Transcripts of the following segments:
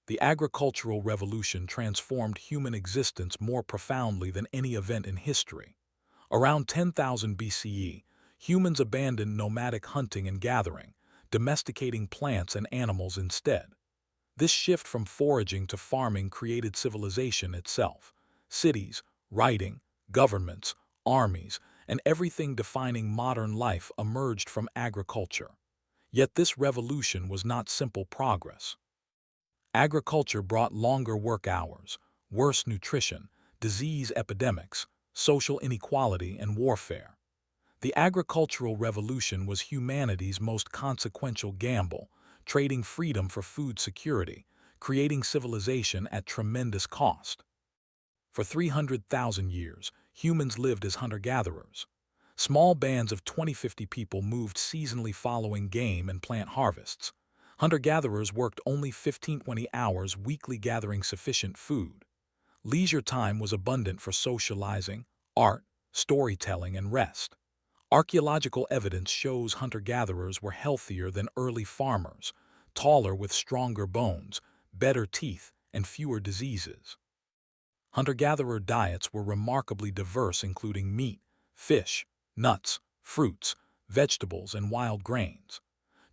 The agricultural revolution transformed human existence more profoundly than any event in history. Around 10,000 BCE, humans abandoned nomadic hunting and gathering, domesticating plants and animals instead. This shift from foraging to farming created civilization itself. Cities, writing, governments, armies, and everything defining modern life emerged from agriculture. Yet this revolution was not simple progress. Agriculture brought longer work hours, worse nutrition, disease epidemics, social inequality, and warfare. The agricultural revolution was humanity's most consequential gamble, trading freedom for food security, creating civilization at tremendous cost. For 300,000 years, humans lived as hunter-gatherers. Small bands of 20-50 people moved seasonally following game and plant harvests. Hunter-gatherers worked only 15-20 hours weekly gathering sufficient food. Leisure time was abundant for socializing, art, storytelling, and rest. Archaeological evidence shows hunter-gatherers were healthier than early farmers, taller with stronger bones, better teeth, and fewer diseases. Hunter-gatherer diets were remarkably diverse, including meat, fish, nuts, fruits, vegetables, and wild grains.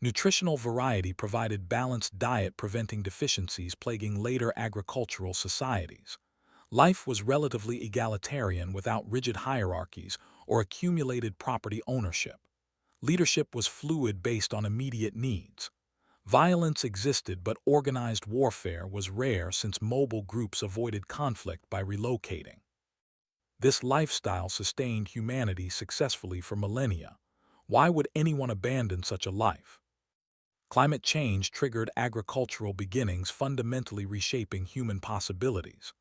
Nutritional variety provided balanced diet, preventing deficiencies plaguing later agricultural societies. Life was relatively egalitarian without rigid hierarchies or accumulated property ownership. Leadership was fluid based on immediate needs. Violence existed, but organized warfare was rare since mobile groups avoided conflict by relocating. This lifestyle sustained humanity successfully for millennia. Why would anyone abandon such a life? Climate change triggered agricultural beginnings, fundamentally reshaping human possibilities.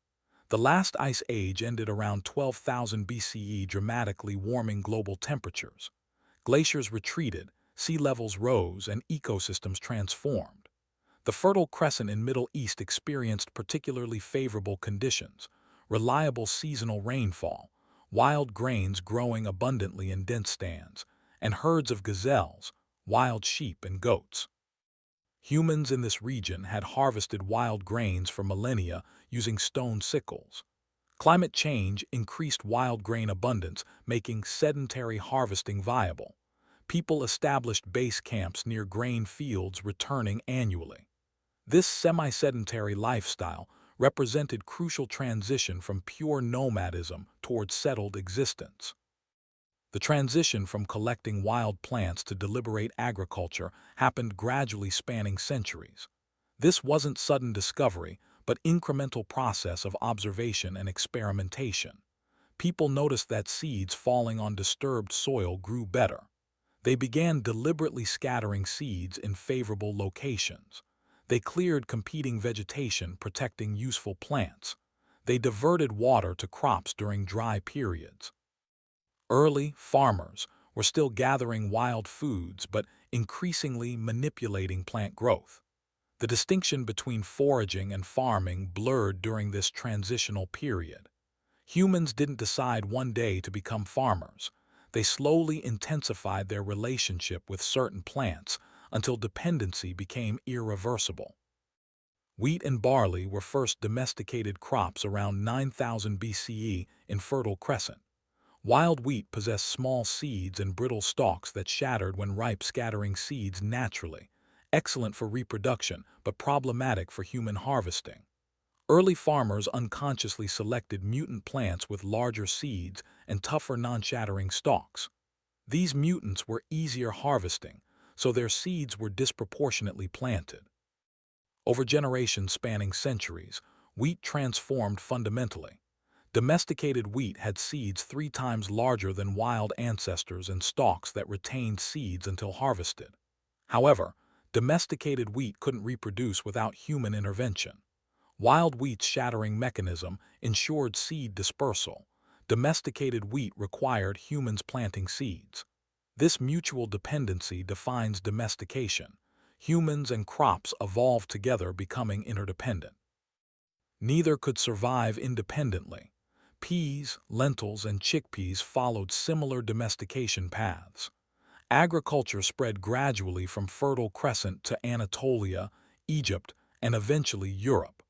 The last ice age ended around 12,000 BCE, dramatically warming global temperatures. Glaciers retreated, sea levels rose, and ecosystems transformed. The Fertile Crescent in Middle East experienced particularly favorable conditions, reliable seasonal rainfall, wild grains growing abundantly in dense stands, and herds of gazelles, wild sheep, and goats. Humans in this region had harvested wild grains for millennia using stone sickles. Climate change increased wild grain abundance, making sedentary harvesting viable. People established base camps near grain fields, returning annually. This semi-sedentary lifestyle represented crucial transition from pure nomadism toward settled existence. The transition from collecting wild plants to deliberate agriculture happened gradually, spanning centuries. This wasn't sudden discovery, but incremental process of observation and experimentation. People noticed that seeds falling on disturbed soil grew better. They began deliberately scattering seeds in favorable locations. They cleared competing vegetation, protecting useful plants. They diverted water to crops during dry periods. Early farmers were still gathering wild foods, but increasingly manipulating plant growth. The distinction between foraging and farming blurred during this transitional period. Humans didn't decide one day to become farmers. They slowly intensified their relationship with certain plants until dependency became irreversible. Wheat and barley were first domesticated crops around 9000 BCE in Fertile Crescent. Wild wheat possessed small seeds and brittle stalks that shattered when ripe, scattering seeds naturally, excellent for reproduction but problematic for human harvesting. Early farmers unconsciously selected mutant plants with larger seeds and tougher, non-shattering stalks. These mutants were easier harvesting, so their seeds were disproportionately planted. Over generations spanning centuries, wheat transformed fundamentally. Domesticated wheat had seeds 3 times larger than wild ancestors and stalks that retained seeds until harvested. However, domesticated wheat couldn't reproduce without human intervention. Wild wheat's shattering mechanism ensured seed dispersal. Domesticated wheat required humans planting seeds. This mutual dependency defines domestication. Humans and crops evolved together, becoming interdependent. Neither could survive independently. Peas, lentils, and chickpeas followed similar domestication paths. Agriculture spread gradually from Fertile Crescent to Anatolia, Egypt, and eventually Europe.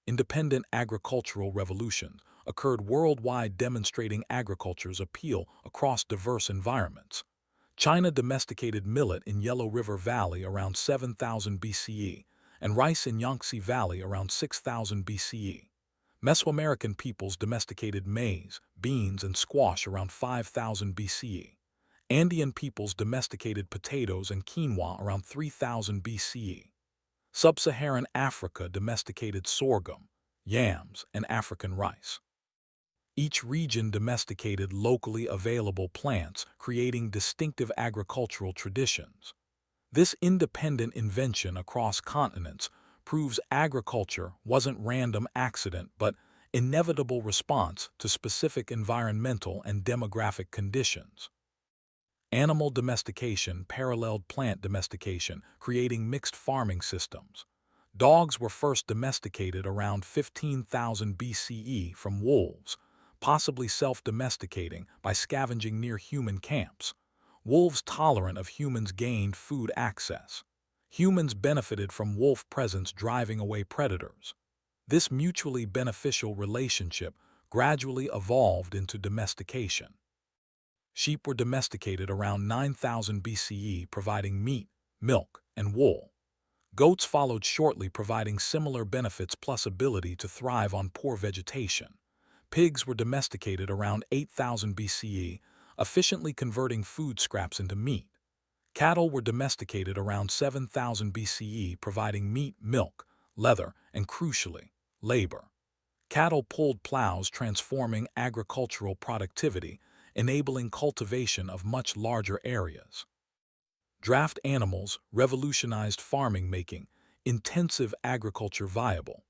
Independent agricultural revolutions occurred worldwide, demonstrating agriculture's appeal across diverse environments. China domesticated millet in Yellow River Valley around 7000 BCE and rice in Yangtze Valley around 6000 BCE. Mesoamerican peoples domesticated maize, beans, and squash around 5000 BCE. Andean peoples domesticated potatoes and quinoa around 3000 BCE. Sub-Saharan Africa domesticated sorghum, yams, and African rice. Each region domesticated locally available plants, creating distinctive agricultural traditions. This independent invention across continents proves agriculture wasn't random accident but inevitable response to specific environmental and demographic conditions. Animal domestication paralleled plant domestication, creating mixed farming systems. Dogs were first domesticated around 15,000 BCE from wolves, possibly self-domesticating by scavenging near human camps. Wolves tolerant of humans gained food access. Humans benefited from wolf presence, driving away predators. This mutually beneficial relationship gradually evolved into domestication. Sheep were domesticated around 9000 BCE, providing meat, milk, and wool. Goats followed shortly, providing similar benefits plus ability to thrive on poor vegetation. Pigs were domesticated around 8000 BCE, efficiently converting food scraps into meat. Cattle were domesticated around 7000 BCE, providing meat, milk, leather, and crucially, labor. Cattle pulled plows, transforming agricultural productivity, enabling cultivation of much larger areas. Draft animals revolutionized farming, making intensive agriculture viable.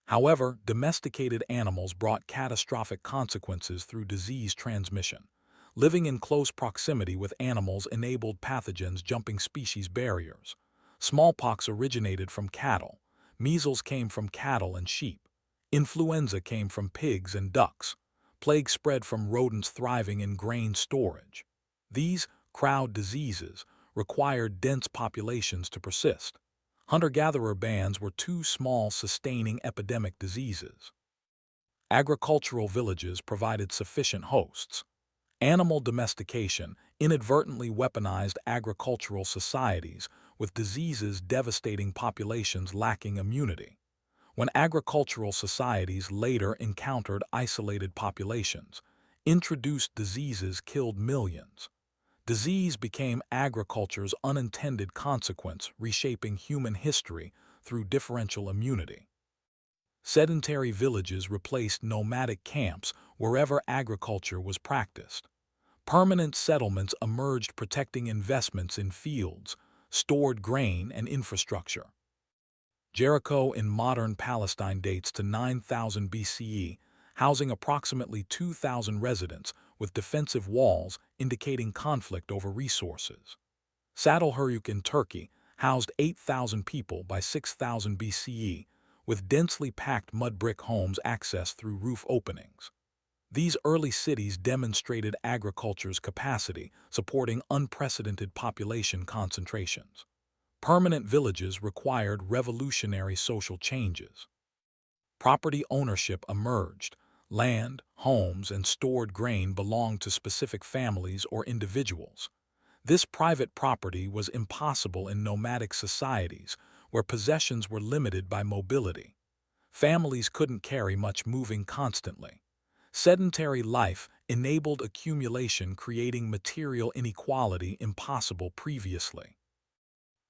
However, domesticated animals brought catastrophic consequences through disease transmission. Living in close proximity with animals enabled pathogens jumping species barriers. Smallpox originated from cattle. Measles came from cattle and sheep. Influenza came from pigs and ducks. Plague spread from rodents thriving in grain storage. These crowd diseases required dense populations to persist. Hunter-gatherer bands were too small, sustaining epidemic diseases. Agricultural villages provided sufficient hosts. Animal domestication inadvertently weaponized agricultural societies, with diseases devastating populations lacking immunity. When agricultural societies later encountered isolated populations, introduced diseases killed millions. Disease became agriculture's unintended consequence, reshaping human history through differential immunity. Sedentary villages replaced nomadic camps wherever agriculture was practiced. Permanent settlements emerged, protecting investments in fields, stored grain, and infrastructure. Jericho in modern Palestine dates to 9000 BCE, housing approximately 2,000 residents with defensive walls indicating conflict over resources. Saddlehuruk in Turkey housed 8,000 people by 6000 BCE, with densely packed mud brick homes accessed through roof openings. These early cities demonstrated agriculture's capacity, supporting unprecedented population concentrations. Permanent villages required revolutionary social changes. Property ownership emerged. Land, homes, and stored grain belonged to specific families or individuals. This private property was impossible in nomadic societies, where possessions were limited by mobility. Families couldn't carry much, moving constantly. Sedentary life enabled accumulation, creating material inequality impossible previously.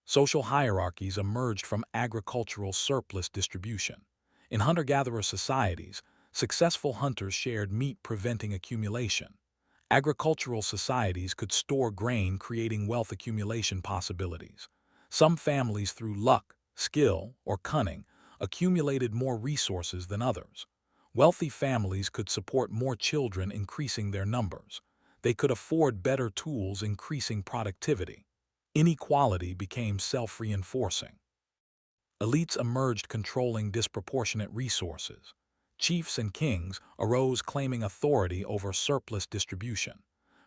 Social hierarchies emerged from agricultural surplus distribution. In hunter-gatherer societies, successful hunters shared meat, preventing accumulation. Agricultural societies could store grain, creating wealth accumulation possibilities. Some families, through luck, skill, or cunning, accumulated more resources than others. Wealthy families could support more children, increasing their numbers. They could afford better tools, increasing productivity. Inequality became self-reinforcing. Elites emerged, controlling disproportionate resources. Chiefs and kings arose, claiming authority over surplus distribution.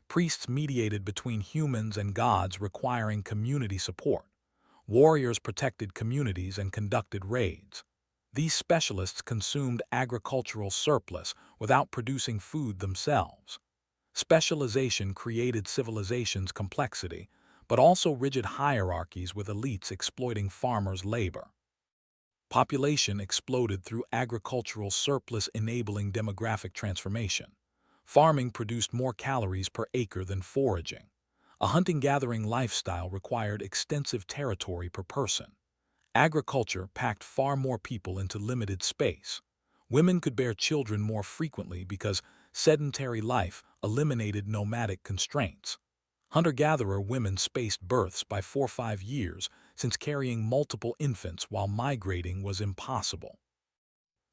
Priests mediated between humans and gods, requiring community support. Warriors protected communities and conducted raids. These specialists consumed agricultural surplus without producing food themselves. Specialization created civilization's complexity, but also rigid hierarchies with elites exploiting farmers' labor. Population exploded through agricultural surplus enabling demographic transformation. Farming produced more calories per acre than foraging. A hunting-gathering lifestyle required extensive territory per person. Agriculture packed far more people into limited space. Women could bear children more frequently because sedentary life eliminated nomadic constraints. Hunter-gatherer women spaced births by 4 or 5 years since carrying multiple infants while migrating was impossible.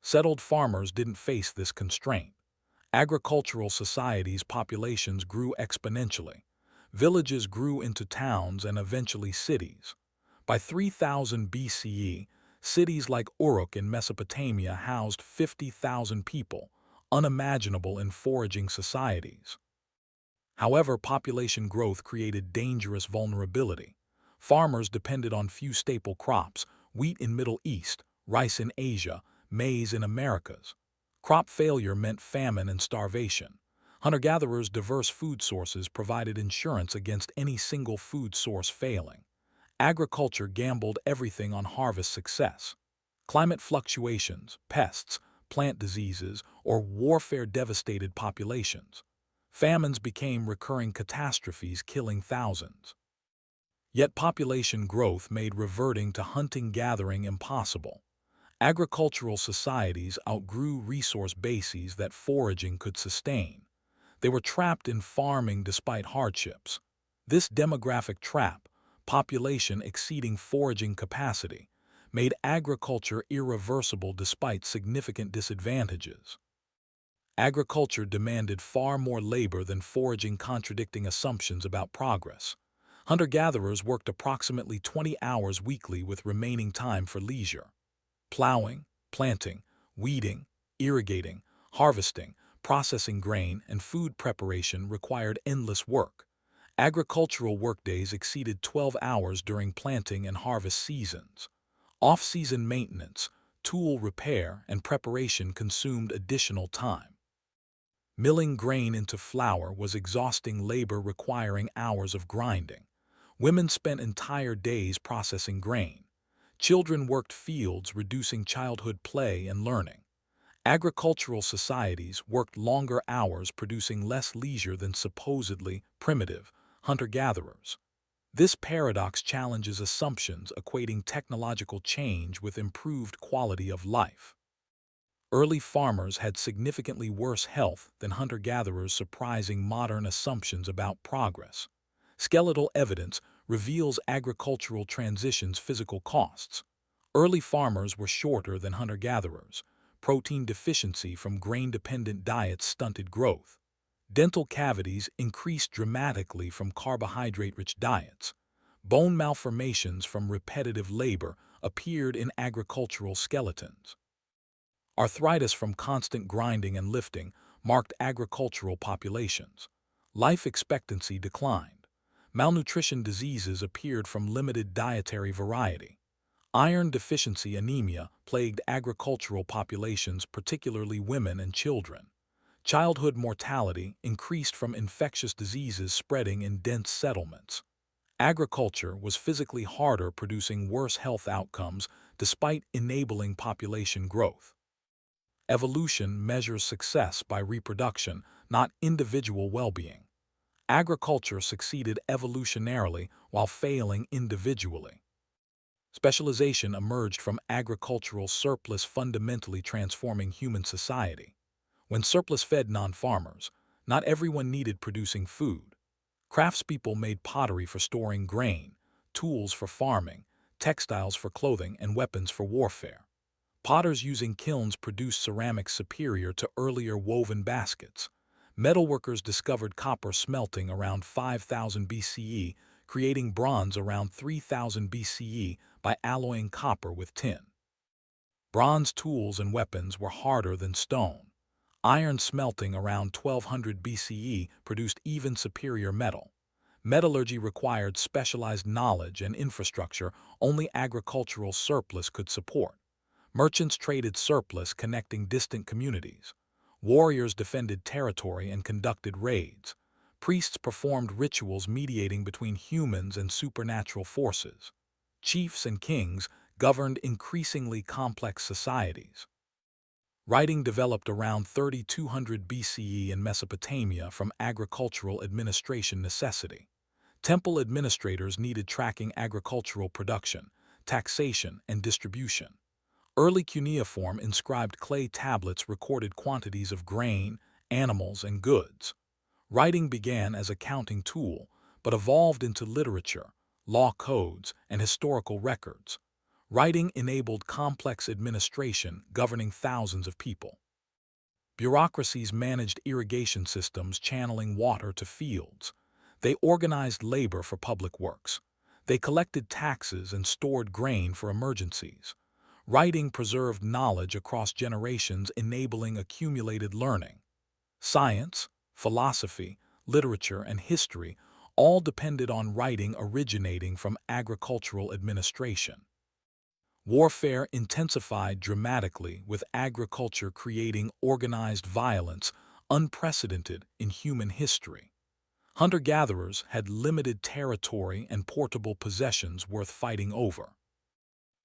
Settled farmers didn't face this constraint. Agricultural societies' populations grew exponentially. Villages grew into towns and eventually cities. By 3000 BCE, cities like Uruk in Mesopotamia housed 50,000 people, unimaginable in foraging societies. However, population growth created dangerous vulnerability. Farmers depended on few staple crops: wheat in Middle East, rice in Asia, maize in Americas. Crop failure meant famine and starvation. Hunter-gatherers' diverse food sources provided insurance against any single food source failing. Agriculture gambled everything on harvest success. Climate fluctuations, pests, plant diseases, or warfare devastated populations. Famines became recurring catastrophes, killing thousands. Yet population growth made reverting to hunting-gathering impossible. Agricultural societies outgrew resource bases that foraging could sustain. They were trapped in farming despite hardships. This demographic trap, population exceeding foraging capacity, made agriculture irreversible despite significant disadvantages. Agriculture demanded far more labor than foraging, contradicting assumptions about progress. Hunter-gatherers worked approximately 20 hours weekly with remaining time for leisure. Plowing, planting, weeding, irrigating, harvesting, processing grain, and food preparation required endless work. Agricultural workdays exceeded 12 hours during planting and harvest seasons. Off-season maintenance, tool repair, and preparation consumed additional time. Milling grain into flour was exhausting labor requiring hours of grinding. Women spent entire days processing grain. Children worked fields, reducing childhood play and learning. Agricultural societies worked longer hours, producing less leisure than supposedly primitive hunter-gatherers. This paradox challenges assumptions equating technological change with improved quality of life. Early farmers had significantly worse health than hunter-gatherers, surprising modern assumptions about progress. Skeletal evidence reveals agricultural transition's physical costs. Early farmers were shorter than hunter-gatherers. Protein deficiency from grain-dependent diets stunted growth. Dental cavities increased dramatically from carbohydrate-rich diets. Bone malformations from repetitive labor appeared in agricultural skeletons. Arthritis from constant grinding and lifting marked agricultural populations. Life expectancy declined. Malnutrition diseases appeared from limited dietary variety. Iron deficiency anemia plagued agricultural populations, particularly women and children. Childhood mortality increased from infectious diseases spreading in dense settlements. Agriculture was physically harder, producing worse health outcomes despite enabling population growth. Evolution measures success by reproduction, not individual well-being. Agriculture succeeded evolutionarily while failing individually. Specialization emerged from agricultural surplus, fundamentally transforming human society. When surplus fed non-farmers, not everyone needed producing food. Craftspeople made pottery for storing grain, tools for farming, textiles for clothing, and weapons for warfare. Potters using kilns produced ceramics superior to earlier woven baskets. Metalworkers discovered copper smelting around 5000 BCE, creating bronze around 3000 BCE by alloying copper with tin. Bronze tools and weapons were harder than stone. Iron smelting around 1200 BCE produced even superior metal. Metallurgy required specialized knowledge and infrastructure only agricultural surplus could support. Merchants traded surplus, connecting distant communities. Warriors defended territory and conducted raids. Priests performed rituals mediating between humans and supernatural forces. Chiefs and kings governed increasingly complex societies. Writing developed around 3200 BCE in Mesopotamia from agricultural administration necessity. Temple administrators needed tracking agricultural production, taxation, and distribution. Early cuneiform inscribed clay tablets recorded quantities of grain, animals, and goods. Writing began as a counting tool, but evolved into literature, law codes, and historical records. Writing enabled complex administration governing thousands of people. Bureaucracies managed irrigation systems, channeling water to fields. They organized labor for public works. They collected taxes and stored grain for emergencies. Writing preserved knowledge across generations, enabling accumulated learning. Science, philosophy, literature, and history all depended on writing originating from agricultural administration. Warfare intensified dramatically, with agriculture creating organized violence unprecedented in human history. Hunter-gatherers had limited territory and portable possessions worth fighting over.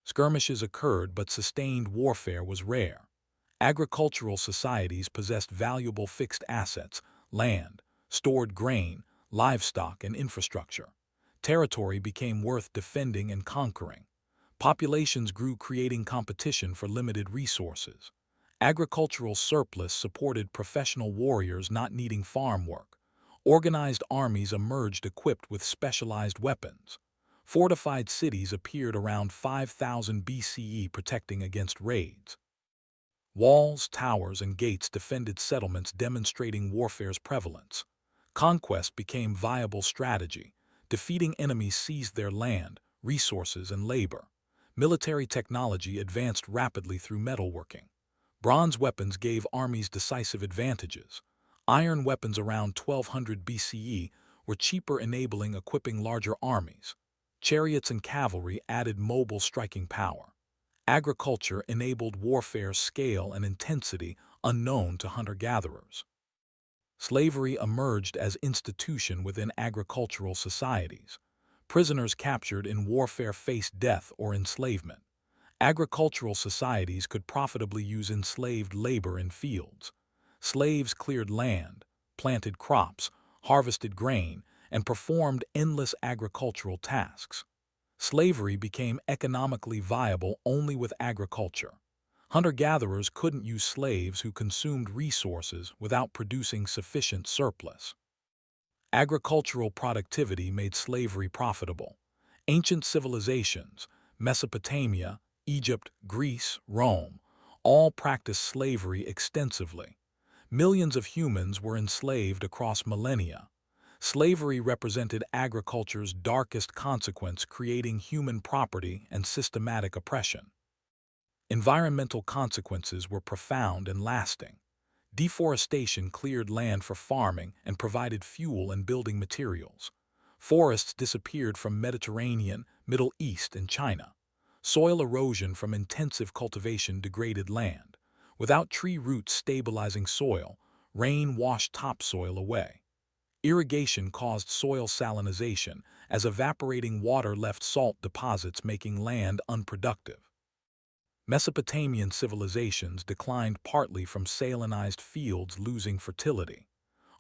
Skirmishes occurred, but sustained warfare was rare. Agricultural societies possessed valuable fixed assets, land, stored grain, livestock, and infrastructure. Territory became worth defending and conquering. Populations grew, creating competition for limited resources. Agricultural surplus supported professional warriors not needing farm work. Organized armies emerged equipped with specialized weapons. Fortified cities appeared around 5000 BCE, protecting against raids. Walls, towers, and gates defended settlements, demonstrating warfare's prevalence. Conquest became viable strategy. Defeating enemies seized their land, resources, and labor. Military technology advanced rapidly through metalworking. Bronze weapons gave armies decisive advantages. Iron weapons around 1200 BCE were cheaper, enabling equipping larger armies. Chariots and cavalry added mobile striking power. Agriculture enabled warfare's scale and intensity unknown to hunter-gatherers. Slavery emerged as institution within agricultural societies. Prisoners captured in warfare faced death or enslavement. Agricultural societies could profitably use enslaved labor in fields. Slaves cleared land, planted crops, harvested grain, and performed endless agricultural tasks. Slavery became economically viable only with agriculture. Hunter-gatherers couldn't use slaves who consumed resources without producing sufficient surplus. Agricultural productivity made slavery profitable. Ancient civilizations, Mesopotamia, Egypt, Greece, Rome, all practiced slavery extensively. Millions of humans were enslaved across millennia. Slavery represented agriculture's darkest consequence, creating human property and systematic oppression. Environmental consequences were profound and lasting. Deforestation cleared land for farming and provided fuel and building materials. Forests disappeared from Mediterranean, Middle East, and China. Soil erosion from intensive cultivation degraded land. Without tree roots stabilizing soil, rain washed topsoil away. Irrigation caused soil salinization, as evaporating water left salt deposits, making land unproductive. Mesopotamian civilizations declined partly from salinized fields losing fertility.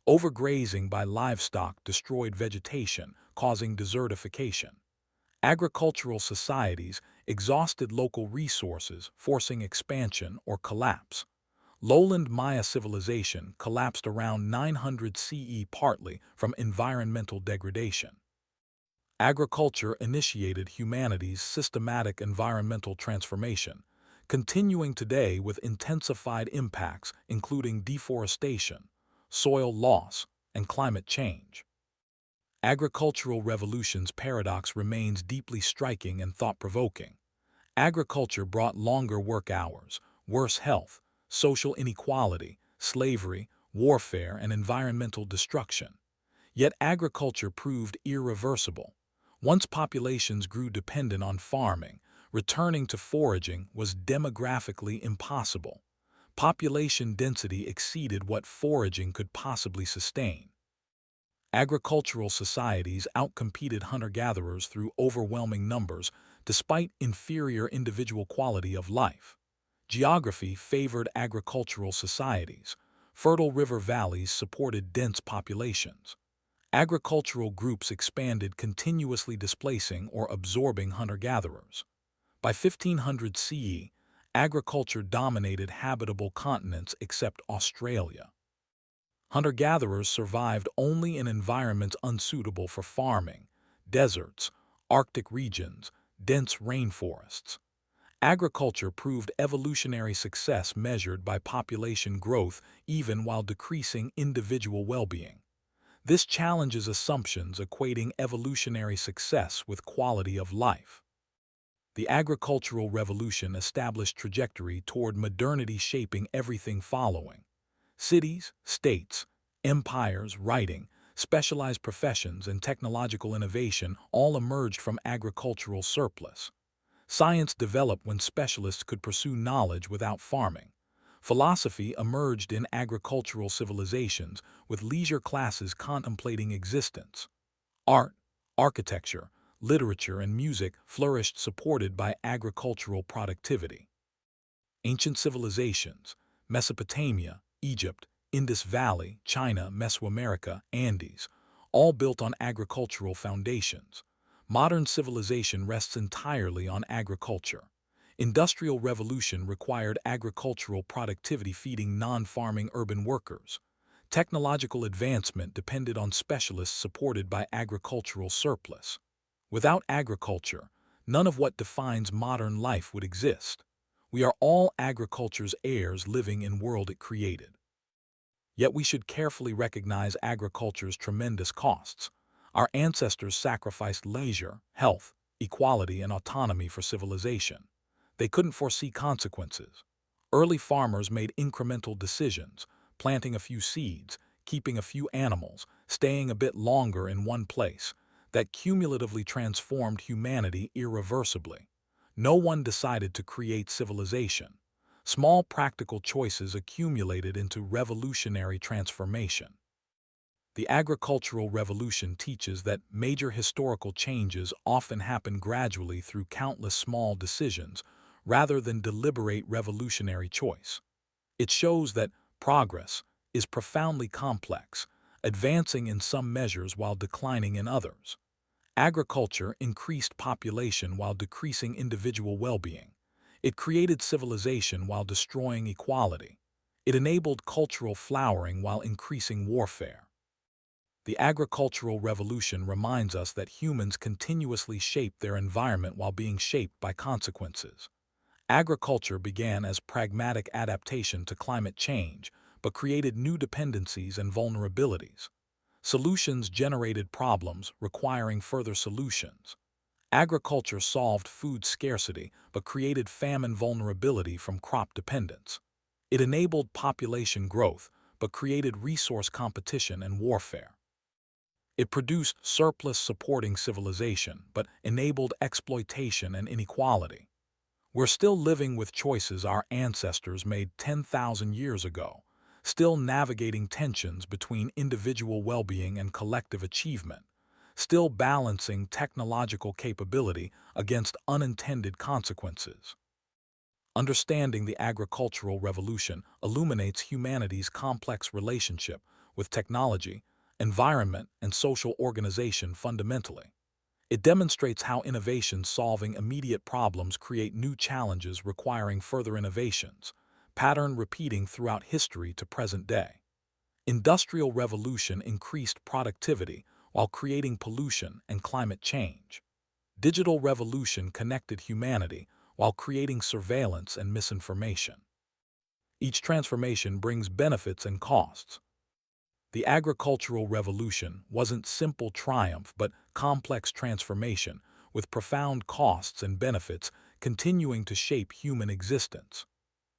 Overgrazing by livestock destroyed vegetation, causing desertification. Agricultural societies exhausted local resources, forcing expansion or collapse. Lowland Maya civilization collapsed around 900 CE, partly from environmental degradation. Agriculture initiated humanity's systematic environmental transformation, continuing today with intensified impacts including deforestation, soil loss, and climate change. Agricultural revolution's paradox remains deeply striking and thought-provoking. Agriculture brought longer work hours, worse health, social inequality, slavery, warfare, and environmental destruction. Yet agriculture proved irreversible. Once populations grew dependent on farming, returning to foraging was demographically impossible. Population density exceeded what foraging could possibly sustain. Agricultural societies outcompeted hunter-gatherers through overwhelming numbers, despite inferior individual quality of life. Geography favored agricultural societies. Fertile river valleys supported dense populations. Agricultural groups expanded, continuously displacing or absorbing hunter-gatherers. By 1500 CE, agriculture dominated habitable continents except Australia. Hunter-gatherers survived only in environments unsuitable for farming: deserts, Arctic regions, dense rainforests. Agriculture proved evolutionary success measured by population growth even while decreasing individual well-being. This challenges assumptions equating evolutionary success with quality of life. The agricultural revolution established trajectory toward modernity, shaping everything following. Cities, states, empires, writing, specialized professions, and technological innovation all emerged from agricultural surplus. Science developed when specialists could pursue knowledge without farming. Philosophy emerged in agricultural civilizations, with leisure classes contemplating existence. Art, architecture, literature, and music flourished, supported by agricultural productivity. Ancient civilizations: Mesopotamia, Egypt, Indus Valley, China, Mesoamerica, Andes, all built on agricultural foundations. Modern civilization rests entirely on agriculture. Industrial revolution required agricultural productivity, feeding non-farming urban workers. Technological advancement depended on specialists supported by agricultural surplus. Without agriculture, none of what defines modern life would exist. We are all agriculture's heirs, living in the world it created. Yet we should carefully recognize agriculture's tremendous costs. Our ancestors sacrificed leisure, health, equality, and autonomy for civilization. They couldn't foresee consequences. Early farmers made incremental decisions: planting a few seeds, keeping a few animals, staying a bit longer in one place, that cumulatively transformed humanity irreversibly. No one decided to create civilization. Small practical choices accumulated into revolutionary transformation. The agricultural revolution teaches that major historical changes often happen gradually through countless small decisions, rather than deliberate revolutionary choice. It shows that progress is profoundly complex, advancing in some measures while declining in others. Agriculture increased population while decreasing individual well-being. It created civilization while destroying equality. It enabled cultural flowering while increasing warfare. The agricultural revolution reminds us that humans continuously shape their environment while being shaped by consequences. Agriculture began as pragmatic adaptation to climate change, but created new dependencies and vulnerabilities. Solutions generated problems, requiring further solutions. Agriculture solved food scarcity, but created famine vulnerability from crop dependence. It enabled population growth, but created resource competition and warfare. It produced surplus, supporting civilization, but enabled exploitation and inequality. We're still living with choices our ancestors made 10,000 years ago, still navigating tensions between individual well-being and collective achievement, still balancing technological capability against unintended consequences. Understanding the agricultural revolution illuminates humanity's complex relationship with technology, environment, and social organization fundamentally. It demonstrates how innovations solving immediate problems create new challenges requiring further innovations, pattern repeating throughout history to present day. Industrial revolution increased productivity while creating pollution and climate change. Digital revolution connected humanity while creating surveillance and misinformation. Each transformation brings benefits and costs. The agricultural revolution wasn't simple triumph but complex transformation, with profound costs and benefits continuing to shape human existence.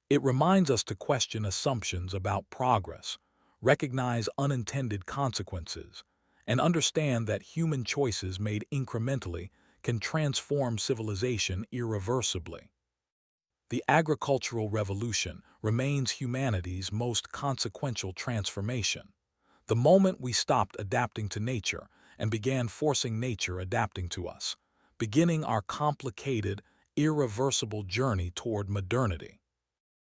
It reminds us to question assumptions about progress, recognize unintended consequences, and understand that human choices made incrementally can transform civilization irreversibly. The agricultural revolution remains humanity's most consequential transformation. The moment we stopped adapting to nature and began forcing nature adapting to us, beginning our complicated, irreversible journey toward modernity.